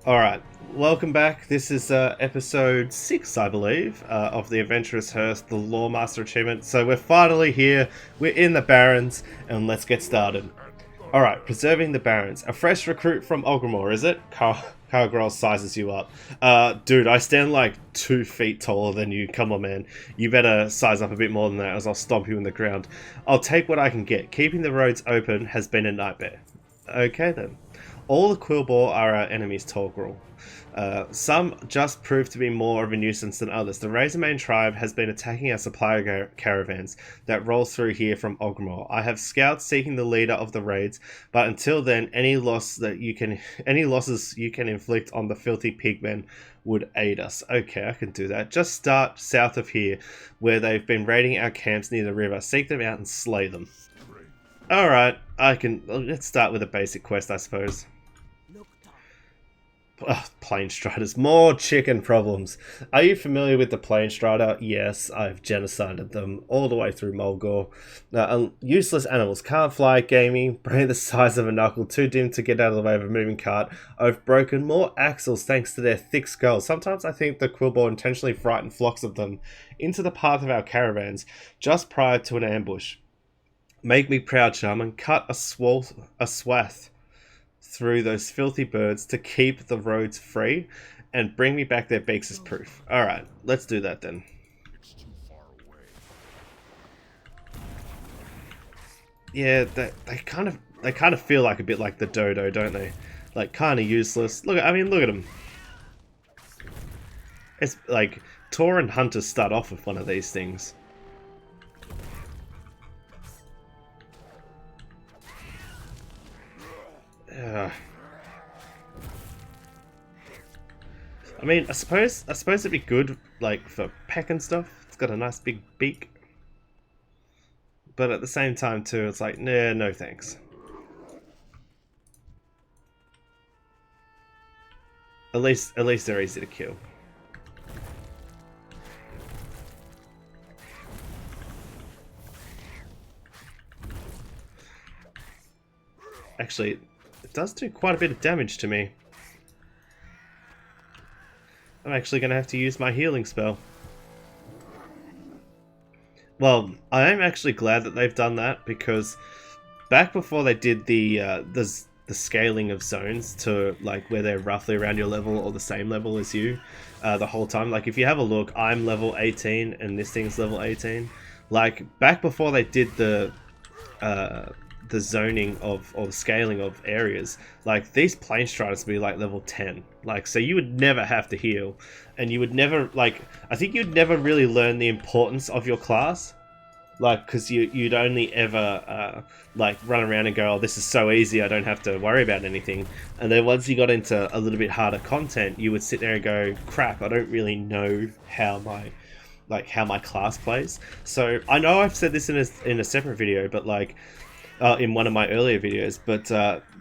Alright, welcome back. This is episode 6, I believe, of the Adventurous Hearth, the Lawmaster achievement. So we're finally here, we're in the Barrens, and let's get started. Alright, preserving the Barrens. A fresh recruit from Ogrimmar, is it? Carl sizes you up. Dude, I stand like 2 feet taller than you. Come on, man. You better size up a bit more than that, as I'll stomp you in the ground. I'll take what I can get. Keeping the roads open has been a nightmare. Okay, then. All the Quillbore are our enemies, Torgrul. Some just prove to be more of a nuisance than others. The Razormane tribe has been attacking our supply caravans that roll through here from Ogrimmar. I have scouts seeking the leader of the raids, but until then, any losses you can inflict on the filthy pigmen would aid us. Okay, I can do that. Just start south of here, where they've been raiding our camps near the river. Seek them out and slay them. Alright, let's start with a basic quest, I suppose. Plane Striders. More chicken problems. Are you familiar with the Plane Strider? Yes, I've genocided them all the way through Mulgore. Useless animals. Can't fly, gamey, brain the size of a knuckle, too dim to get out of the way of a moving cart. I've broken more axles thanks to their thick skulls. Sometimes I think the Quillbore intentionally frighten flocks of them into the path of our caravans just prior to an ambush. Make me proud, Shaman. Cut a swath through those filthy birds to keep the roads free and bring me back their beaks as proof. Alright, let's do that then. Yeah, they kind of feel like a bit like the dodo, don't they? Like kind of useless. Look at them. It's like Tauren hunters start off with one of these things. I mean, I suppose it'd be good, like, for peck and stuff. It's got a nice big beak. But at the same time, too, it's like, nah, no thanks. At least they're easy to kill. Actually, it does do quite a bit of damage to me. I'm actually going to have to use my healing spell. Well, I am actually glad that they've done that, because back before they did the scaling of zones to like where they're roughly around your level or the same level as you the whole time, like if you have a look, I'm level 18 and this thing's level 18. Like back before they did the zoning of or the scaling of areas, like these plane striders would be like level 10, like so you would never have to heal, and you would never, like, I think you'd never really learn the importance of your class, like because you'd only ever like run around and go, oh, this is so easy, I don't have to worry about anything. And then once you got into a little bit harder content, you would sit there and go, crap, I don't really know how my class plays. So I know I've said this in a separate video, but like in one of my earlier videos, but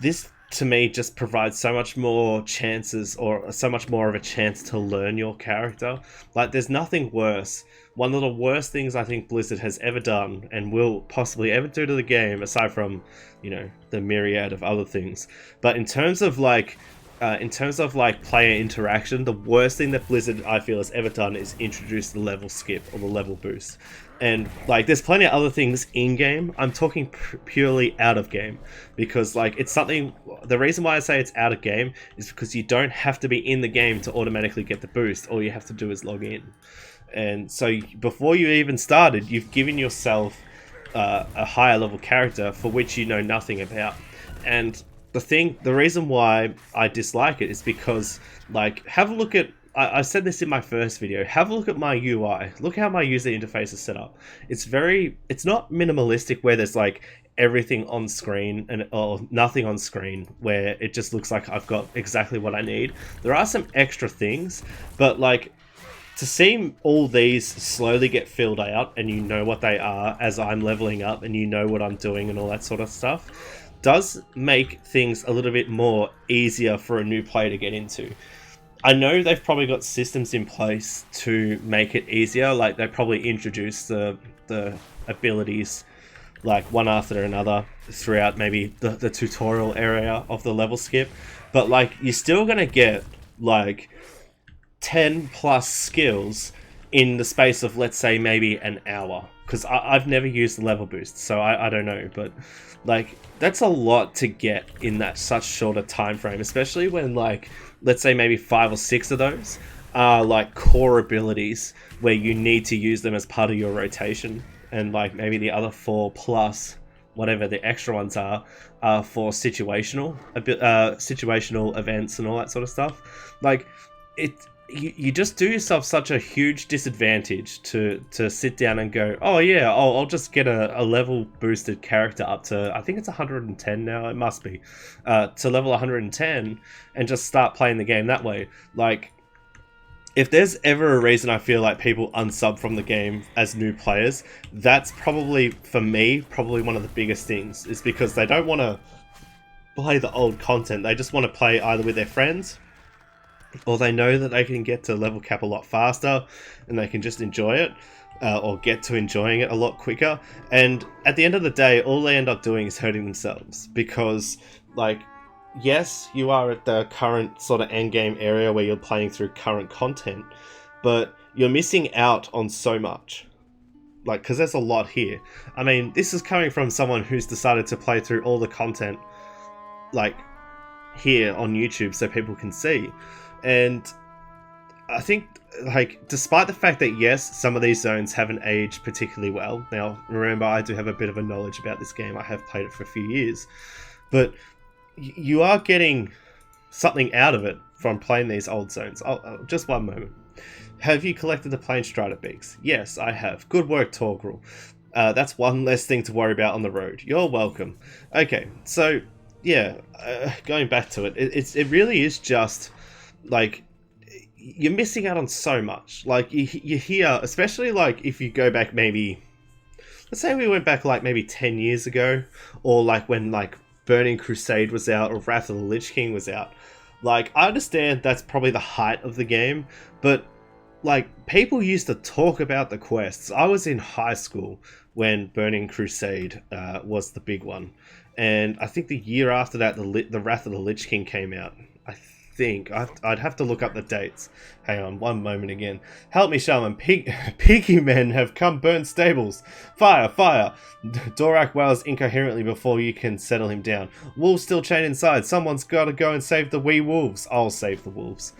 this to me just provides so much more chances, or so much more of a chance to learn your character. Like there's nothing worse. One of the worst things I think Blizzard has ever done and will possibly ever do to the game, aside from, you know, the myriad of other things, but in terms of like player interaction, the worst thing that Blizzard, I feel, has ever done is introduce the level skip or the level boost. And like there's plenty of other things in game, I'm talking purely out of game, because like it's something, the reason why I say it's out of game is because you don't have to be in the game to automatically get the boost. All you have to do is log in. And so before you even started, you've given yourself a higher level character for which you know nothing about. And the reason why I dislike it is because, like, have a look at, I said this in my first video, have a look at my UI. Look how my user interface is set up. It's not minimalistic where there's like everything on screen or nothing on screen, where it just looks like I've got exactly what I need. There are some extra things, but like to see all these slowly get filled out and you know what they are as I'm leveling up and you know what I'm doing and all that sort of stuff does make things a little bit more easier for a new player to get into. I know they've probably got systems in place to make it easier, like they probably introduce the abilities like one after another throughout maybe the tutorial area of the level skip, but like you're still gonna get like 10 plus skills in the space of, let's say, maybe an hour, because I've never used the level boost, so I don't know, but like that's a lot to get in that such shorter time frame, especially when, like, let's say maybe 5 or 6 of those are like core abilities where you need to use them as part of your rotation, and like maybe the other 4 plus whatever the extra ones are for situational events and all that sort of stuff. Like it, you just do yourself such a huge disadvantage to sit down and go, oh yeah, I'll just get a level boosted character up to, I think it's 110 now, it must be, to level 110, and just start playing the game that way. Like, if there's ever a reason I feel like people unsub from the game as new players, that's probably, for me, probably one of the biggest things, is because they don't want to play the old content. They just want to play either with their friends, or they know that they can get to level cap a lot faster and they can just enjoy it, or get to enjoying it a lot quicker. And at the end of the day, all they end up doing is hurting themselves, because, like, yes, you are at the current sort of end game area where you're playing through current content, but you're missing out on so much. Like, because there's a lot here. I mean, this is coming from someone who's decided to play through all the content, like, here on YouTube so people can see. And I think, like, despite the fact that, yes, some of these zones haven't aged particularly well. Now, remember, I do have a bit of a knowledge about this game. I have played it for a few years. But you are getting something out of it from playing these old zones. Just one moment. Have you collected the Plain Strider beaks? Yes, I have. Good work, Torgrel. That's one less thing to worry about on the road. You're welcome. Okay, so, yeah, going back to it, it really is just, like, you're missing out on so much. Like, you hear, especially, like, if you go back maybe, let's say we went back, like, maybe 10 years ago, or, like, when, like, Burning Crusade was out, or Wrath of the Lich King was out. Like, I understand that's probably the height of the game, but, like, people used to talk about the quests. I was in high school when Burning Crusade was the big one, and I think the year after that, the Wrath of the Lich King came out. I think I'd have to look up the dates. Hang on, one moment again. Help me, Shaman. Peaky men have come burn stables. Fire, fire. Dorak wails incoherently before you can settle him down. Wolves still chained inside. Someone's got to go and save the wee wolves. I'll save the wolves.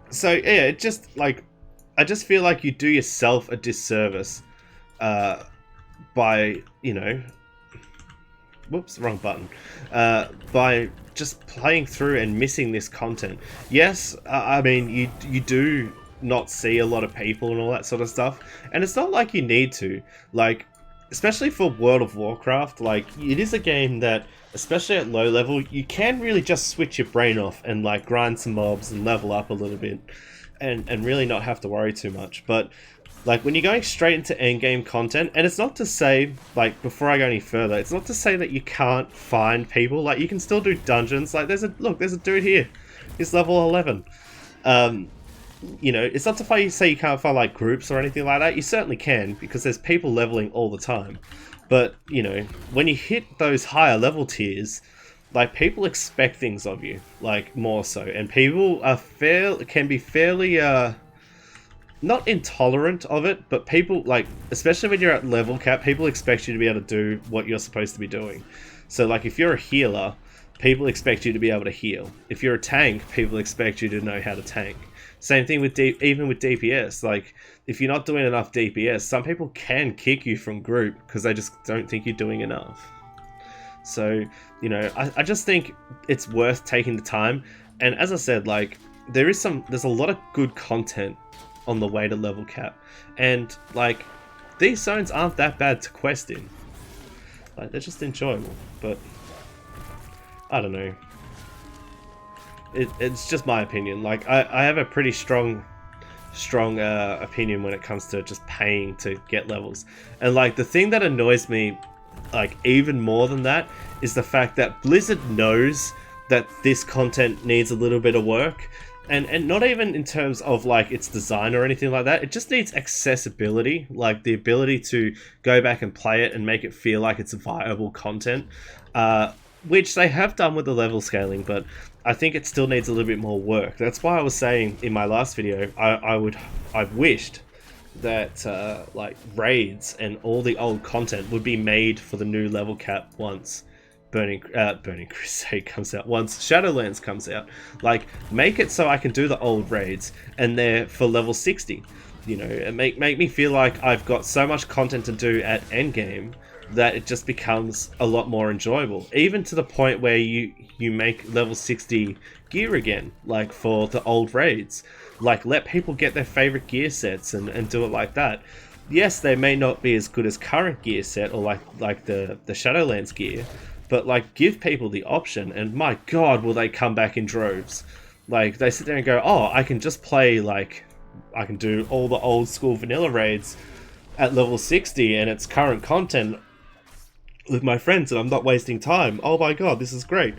So yeah, it just, like, I just feel like you do yourself a disservice by, you know, whoops, wrong button, by just playing through and missing this content. Yes, I mean, you do not see a lot of people and all that sort of stuff, and it's not like you need to, like, especially for World of Warcraft, like, it is a game that, especially at low level, you can really just switch your brain off and, like, grind some mobs and level up a little bit, and really not have to worry too much. But, like, when you're going straight into endgame content, and it's not to say, like, before I go any further, it's not to say that you can't find people. Like, you can still do dungeons. Like, there's a dude here. He's level 11. You know, it's not to say you can't find, like, groups or anything like that. You certainly can, because there's people leveling all the time. But, you know, when you hit those higher level tiers, like, people expect things of you, like, more so. And people can be fairly, not intolerant of it, but people, like, especially when you're at level cap, people expect you to be able to do what you're supposed to be doing. So, like, if you're a healer, people expect you to be able to heal. If you're a tank, people expect you to know how to tank. Same thing with even with DPS. Like, if you're not doing enough DPS, some people can kick you from group because they just don't think you're doing enough. So, you know, I just think it's worth taking the time. And as I said, like, there's a lot of good content on the way to level cap, and, like, these zones aren't that bad to quest in. Like, they're just enjoyable. But I don't know. It's just my opinion. Like, I have a pretty strong opinion when it comes to just paying to get levels. And, like, the thing that annoys me, like, even more than that, is the fact that Blizzard knows that this content needs a little bit of work. And not even in terms of, like, its design or anything like that. It just needs accessibility, like the ability to go back and play it and make it feel like it's viable content. which they have done with the level scaling, but I think it still needs a little bit more work. That's why I was saying in my last video, I wished that like raids and all the old content would be made for the new level cap once Burning Crusade comes out, once Shadowlands comes out. Like, make it so I can do the old raids and they're for level 60. You know, and make me feel like I've got so much content to do at endgame that it just becomes a lot more enjoyable. Even to the point where you make level 60 gear again, like for the old raids. Like, let people get their favorite gear sets and do it like that. Yes, they may not be as good as current gear set or like the Shadowlands gear, but like, give people the option, and my god, will they come back in droves. Like, they sit there and go, oh, I can just play, like, I can do all the old school vanilla raids at level 60 and it's current content with my friends and I'm not wasting time. Oh my god, this is great.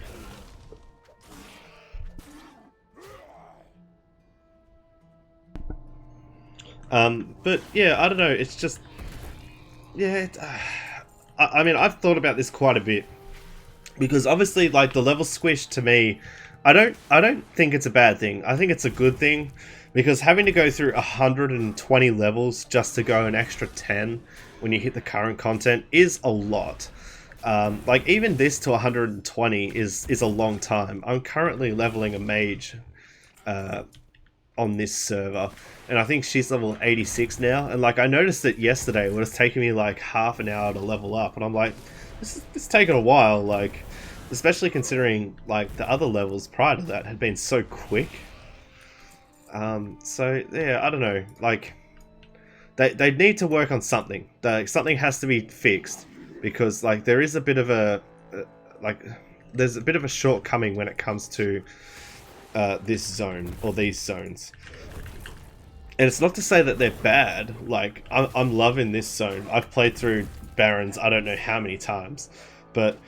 But yeah, I don't know, it's just, yeah, I mean, I've thought about this quite a bit. Because obviously, like, the level squish to me, I don't think it's a bad thing. I think it's a good thing, because having to go through 120 levels just to go an extra 10 when you hit the current content is a lot. Like, even this to 120 is a long time. I'm currently leveling a mage on this server, and I think she's level 86 now. And like, I noticed that yesterday it was taking me like half an hour to level up, and I'm like, this is taking a while. Like, especially considering like the other levels prior to that had been so quick. So yeah, I don't know. Like, they need to work on something. Something has to be fixed, because like there is a bit of a there's a bit of a shortcoming when it comes to this zone or these zones. And it's not to say that they're bad. Like, I'm loving this zone. I've played through Barons I don't know how many times, but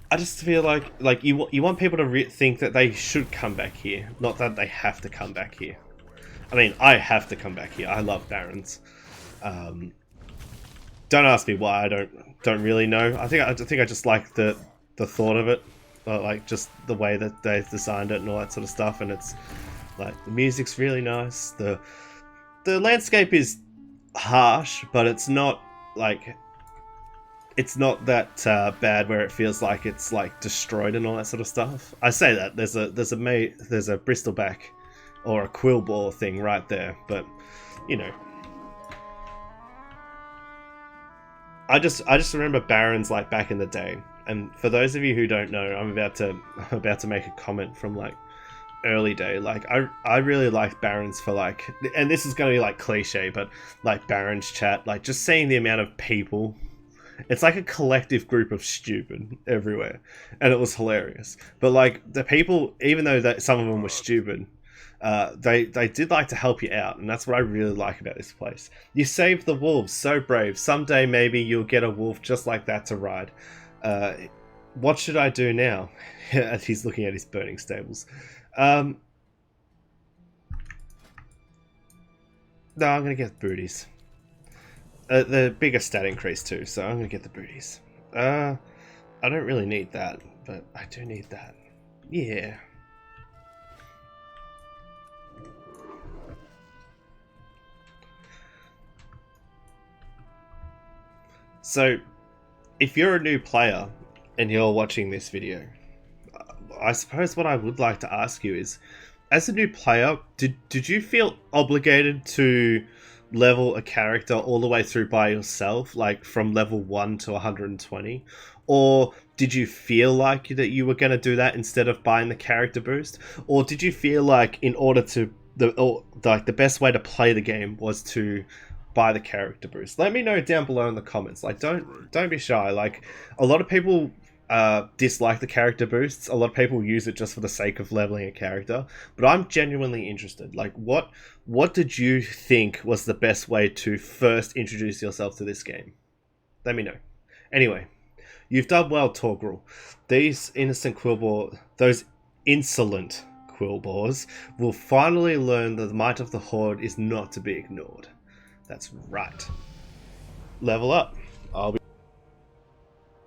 I just feel like you want people to think that they should come back here, not that they have to come back here. I mean, I have to come back here. I love Barons. Don't ask me why. I don't really know. I think I just like the thought of it, like just the way that they've designed it and all that sort of stuff. And it's like, the music's really nice. The landscape is harsh, but it's not like, it's not that bad where it feels like it's like destroyed and all that sort of stuff. I say that there's a bristleback or a quillbore thing right there, but you know, I just remember Barons like back in the day. And for those of you who don't know, I'm about to make a comment from like early day. Like, I really liked Barons for like, and this is going to be like cliche, but like Barons chat, like just seeing the amount of people. It's like a collective group of stupid everywhere, and it was hilarious. But like, the people, even though that some of them were stupid, they did like to help you out, and that's what I really like about this place. You saved the wolves, so brave. Someday maybe you'll get a wolf just like that to ride. What should I do now? As he's looking at his burning stables. No, I'm gonna get booties. The bigger stat increase too, so I'm gonna get the booties. I don't really need that, but I do need that. Yeah. So, if you're a new player and you're watching this video, I suppose what I would like to ask you is, as a new player, did you feel obligated to level a character all the way through by yourself, like from level 1 to 120? Or did you feel like that you were going to do that instead of buying the character boost? Or did you feel like in order to the best way to play the game was to buy the character boost? Let me know down below in the comments. Like, don't be shy. Like, a lot of people dislike the character boosts. A lot of people use it just for the sake of leveling a character, but I'm genuinely interested. Like, what did you think was the best way to first introduce yourself to this game? Let me know. Anyway, you've done well, Torgrul. These those insolent quillbores will finally learn that the might of the Horde is not to be ignored. That's right. Level up. I'll be